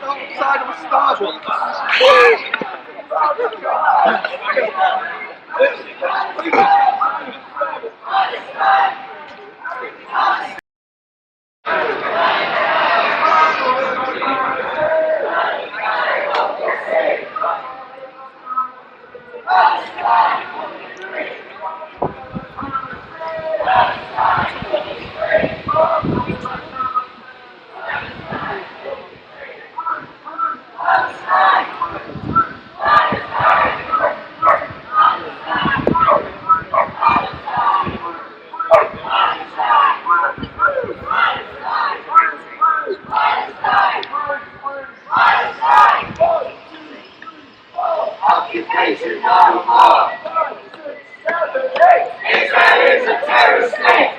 Outside of a Starbucks. Occupation no more. Israel is a terrorist state.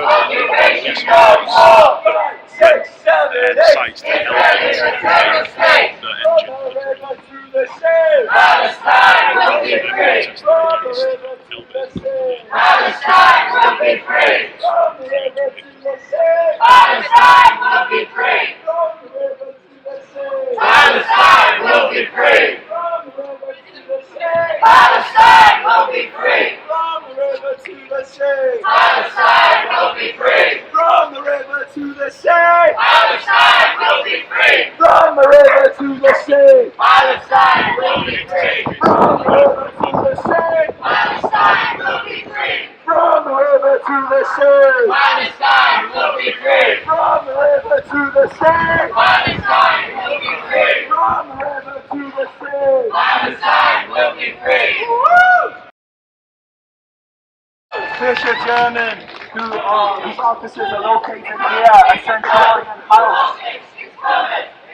Occupation no more. 6, 7, 8. Israel is a terrorist state. Palestine will be free. Palestine will be free. Palestine will be free. Palestine will be free. Palestine will be free. Palestine will be free. From the river to the sea. Palestine will be free. From the river to the sea. Palestine will be free. From the river to the sea. Palestine will be free. From the river to the sea. Palestine will be free. From the river to the sea. Palestine will be free. From the river to the sea. Palestine will be free. Fisher German, whose offices are located here at Centurion House.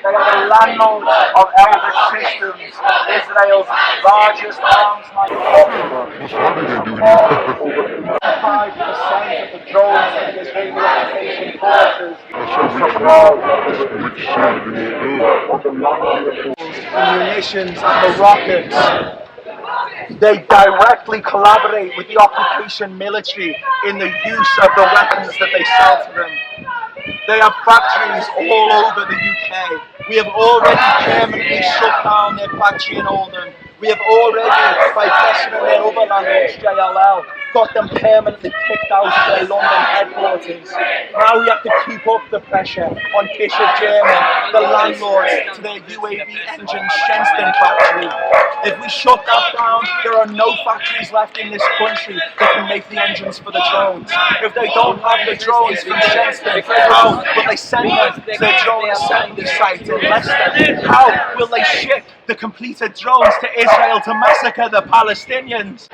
They are the landlords of Elbit Systems, Israel's largest arms manufacturer. 5% of the drones in the Israeli occupation forces the munitions and the rockets. They directly collaborate with the occupation military in the use of the weapons that they sell to them. They have factories all over the UK. We have already permanently shut down their factory in Oldham. We have already, by pressuring their other landlords, JLL, got them permanently kicked out of their London headquarters. Now we have to keep up the pressure on Bishop German, the landlords, to their UAV engine Shenston factory. If we shut that down, there are no factories left in this country that can make the engines for the drones. If they don't have the drones from Shenston, how will they send them to the drone assembly site in Leicester? How will they ship the completed drones to Israel to massacre the Palestinians?